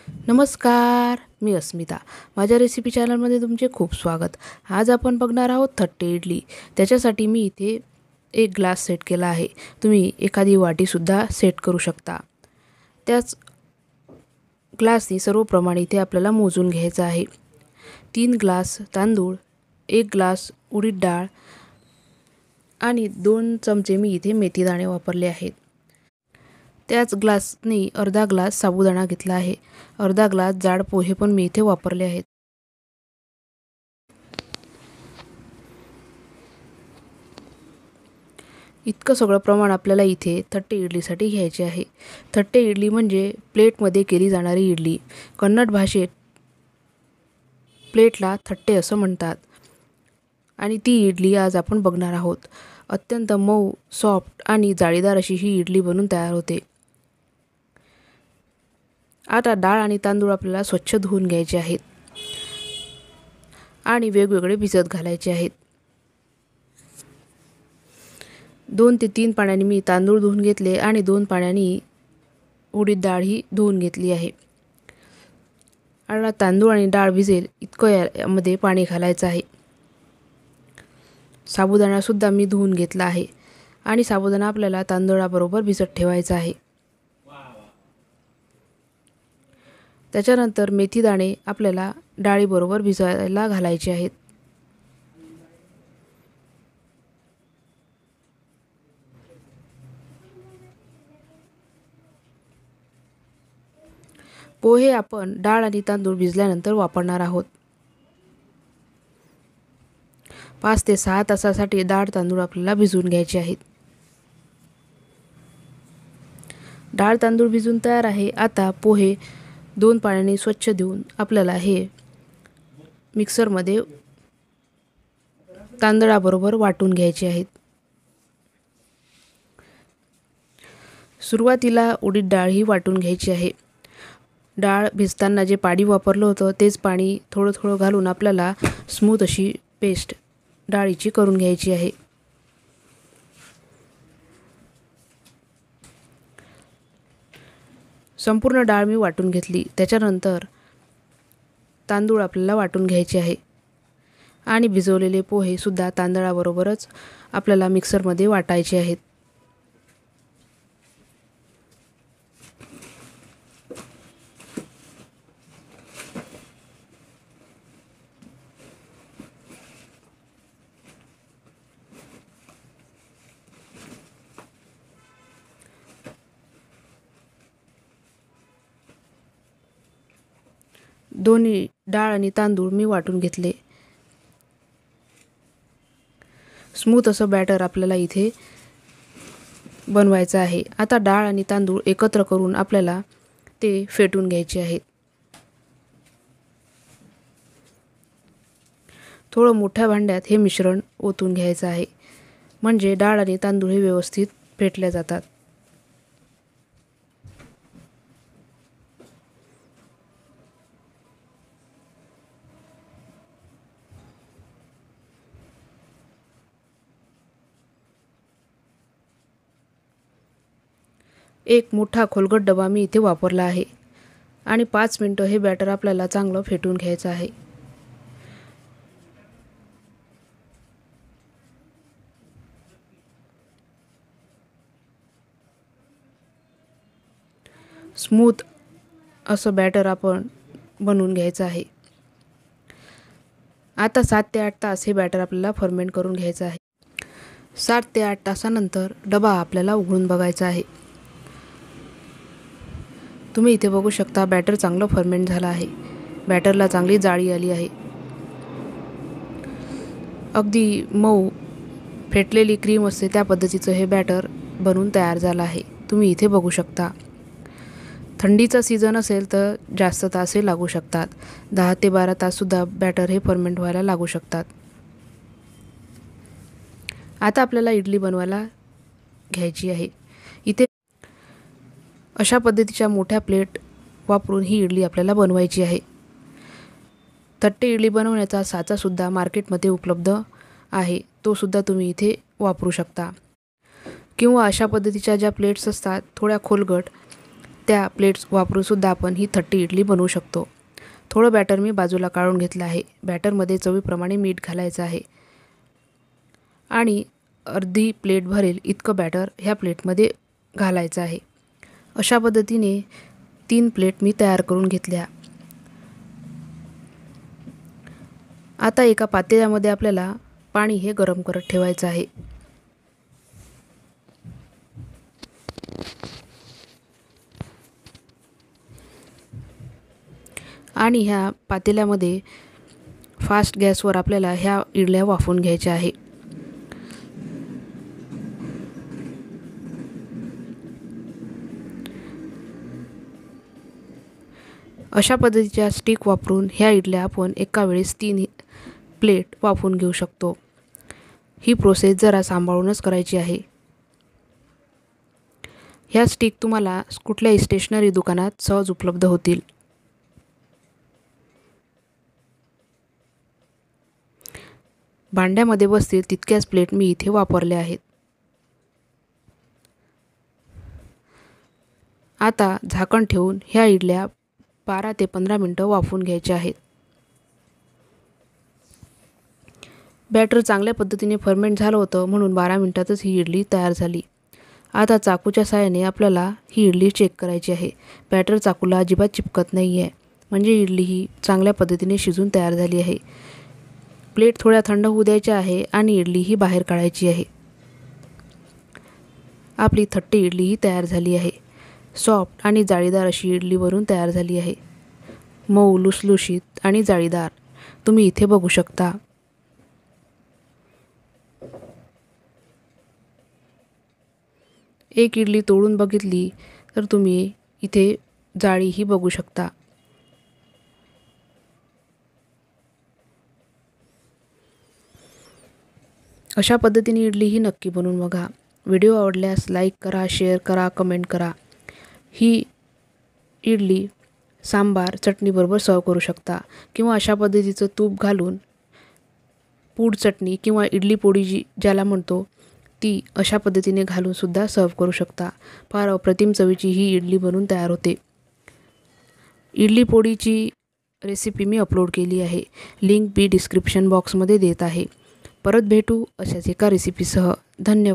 नमस्कार, मी अस्मिता. माझ्या रेसिपी चॅनलमध्ये तुमचे खूप स्वागत. आज आपण बघणार आहोत थट्टे इडली. त्याच्यासाठी मी इथे 1 ग्लास सेट केला आहे. तुम्ही एखादी वाटीसुद्धा सेट करू शकता. त्याच ग्लासनी सर्व प्रमाण इथे आपल्याला मोजून घ्यायचं आहे. 3 ग्लास तांदूळ, 1 ग्लास उडीद डाळ आणि 2 चमचे मी इथे मेथीदाणे वापरले आहेत. त्याच ग्लासनी अर्धा ग्लास साबुदाणा घेतला आहे. अर्धा ग्लास जाड पोहे पण मी इथे वापरले आहेत. इतकं सगळं प्रमाण आपल्याला इथे थट्टे इडलीसाठी घ्यायचे आहे. थट्टे इडली म्हणजे प्लेटमध्ये केली जाणारी इडली. कन्नड भाषेत प्लेटला थट्टे असं म्हणतात. आणि ती इडली आज आपण बघणार आहोत. अत्यंत मऊ, सॉफ्ट आणि जाळीदार अशी ही इडली बनून तयार होते. आता डाळ आणि तांदूळ आपल्याला स्वच्छ धुवून घ्यायचे आहेत आणि वेगवेगळे भिजत घालायचे आहेत. 2 ते 3 पाण्याने मी तांदूळ धुवून घेतले आणि 2 पाण्याने उडीद डाळ ही धुवून घेतली आहे. आता तांदूळ आणि डाळ भिजेल इतकं यामध्ये पाणी घालायचं आहे. साबुदाणासुद्धा मी धुवून घेतला आहे आणि साबुदाणा आपल्याला तांदूळाबरोबर भिजत ठेवायचा आहे. त्याच्यानंतर मेथीदाणे आपल्याला डाळीबरोबर भिजायला घालायचे आहेत. पोहे आपण डाळ आणि तांदूळ भिजल्यानंतर वापरणार आहोत. 5 ते 6 तासासाठी डाळ तांदूळ आपल्याला भिजवून घ्यायचे आहेत. डाळ तांदूळ भिजून तयार आहे. आता पोहे 2 पाण्याने स्वच्छ धुवून आपल्याला हे मिक्सरमध्ये तांदळाबरोबर वाटून घ्यायचे आहेत. सुरुवातीला उडीद डाळ ही वाटून घ्यायची आहे. डाळ भिजताना जे पाणी वापरलं होतं तेच पाणी थोडं थोडं घालून आपल्याला स्मूथ अशी पेस्ट डाळीची करून घ्यायची आहे. संपूर्ण डाळ मी वाटून घेतली. त्याच्यानंतर तांदूळ आपल्याला वाटून घ्यायचे आहे आणि भिजवलेले पोहे सुद्धा तांदळाबरोबरच आपल्याला मिक्सरमध्ये वाटायचे आहेत. दोन्ही डाळ आणि तांदूळ मी वाटून घेतले. स्मूथ असं बॅटर आपल्याला इथे बनवायचं आहे. आता डाळ आणि तांदूळ एकत्र करून आपल्याला ते फेटून घ्यायचे आहेत. थोडं मोठ्या भांड्यात हे मिश्रण ओतून घ्यायचं आहे म्हणजे डाळ आणि तांदूळ हे व्यवस्थित फेटल्या जातात. एक मोठा खोलगट डबा मी इथे वापरला आहे आणि 5 मिनिटं हे बॅटर आपल्याला चांगलं फेटून घ्यायचं आहे. स्मूथ असं बॅटर आपण बनवून घ्यायचं आहे. आता 7 ते 8 तास हे बॅटर आपल्याला फर्मेंट करून घ्यायचं आहे. 7 ते 8 तासानंतर डबा आपल्याला उघडून बघायचा आहे. तुम्ही इथे बघू शकता बॅटर चांगलं फर्मेंट झालं आहे. बॅटरला चांगली जाळी आली आहे. अगदी मऊ फेटलेली क्रीम असते त्या पद्धतीचं हे बॅटर बनून तयार झालं आहे. तुम्ही इथे बघू शकता. थंडीचा सीझन असेल तर जास्त तास हे लागू शकतात. 10 ते 12 ताससुद्धा बॅटर हे फर्मेंट व्हायला लागू शकतात. आता आपल्याला इडली बनवायला घ्यायची आहे. इथे अशा पद्धतीच्या मोठ्या प्लेट वापरून ही इडली आपल्याला बनवायची आहे. थट्टे इडली बनवण्याचा साचासुद्धा मार्केटमध्ये उपलब्ध आहे. तो सुद्धा तुम्ही इथे वापरू शकता. किंवा अशा पद्धतीच्या ज्या प्लेट्स असतात थोड्या खोलगट त्या प्लेट्स वापरूनसुद्धा आपण ही 30 इडली बनवू शकतो. थोडं बॅटर मी बाजूला काढून घेतलं आहे. बॅटरमध्ये चवीप्रमाणे मीठ घालायचं आहे आणि अर्धी प्लेट भरेल इतकं बॅटर ह्या प्लेटमध्ये घालायचं आहे. अशा पद्धतीने 3 प्लेट मी तयार करून घेतल्या. आता एका पातेल्यामध्ये आपल्याला पाणी हे गरम करत ठेवायचं आहे. आणि ह्या पातेल्यामध्ये फास्ट गॅसवर आपल्याला ह्या इडल्या वाफवून घ्यायच्या आहे. अशा पद्धतीच्या स्टिक वापरून ह्या इडल्या आपण एका वेळेस 3 प्लेट वाफवून घेऊ शकतो. ही प्रोसेस जरा सांभाळूनच करायची आहे. ह्या स्टिक तुम्हाला कुठल्याही स्टेशनरी दुकानात सहज उपलब्ध होतील. भांड्यामध्ये बसतील तितक्याच प्लेट मी इथे वापरल्या आहेत. आता झाकण ठेवून ह्या इडल्या 12 ते 15 मिनटं वाफवून घ्यायच्या आहेत. बॅटर चांगल्या पद्धतीने फर्मेंट झालं होतं म्हणून 12 मिनिटातच ही इडली तयार झाली. आता चाकूच्या साहाय्याने आपल्याला ही इडली चेक करायची आहे. बॅटर चाकूला अजिबात चिपकत नाही आहे, म्हणजे इडली ही चांगल्या पद्धतीने शिजून तयार झाली आहे. प्लेट थोड्या थंड होऊ द्यायच्या आहे आणि इडली ही बाहेर काढायची आहे. आपली 30 इडली ही तयार झाली आहे. सॉफ्ट आणि जाळीदार अशी इडली बनवून तयार झाली आहे. मऊ, लुसलुशीत आणि जाळीदार तुम्ही इथे बघू शकता. एक इडली तोडून बघितली तर तुम्ही इथे जाळीही बघू शकता. अशा पद्धतीने इडली ही नक्की बनवून बघा. व्हिडिओ आवडल्यास लाईक करा, शेअर करा, कमेंट करा. ही इडली सांबार चटणीबरोबर सर्व करू शकता किंवा अशा पद्धतीचं तूप घालून पूड चटणी किंवा इडली पोळी ज्याला म्हणतो ती अशा पद्धतीने घालून सुद्धा सर्व करू शकता. फार अप्रतिम चवीची ही इडली बनवून तयार होते. इडली पोळीची रेसिपी मी अपलोड केली आहे. लिंक मी डिस्क्रिप्शन बॉक्समध्ये देत आहे. परत भेटू अशाच एका रेसिपीसह. धन्यवाद.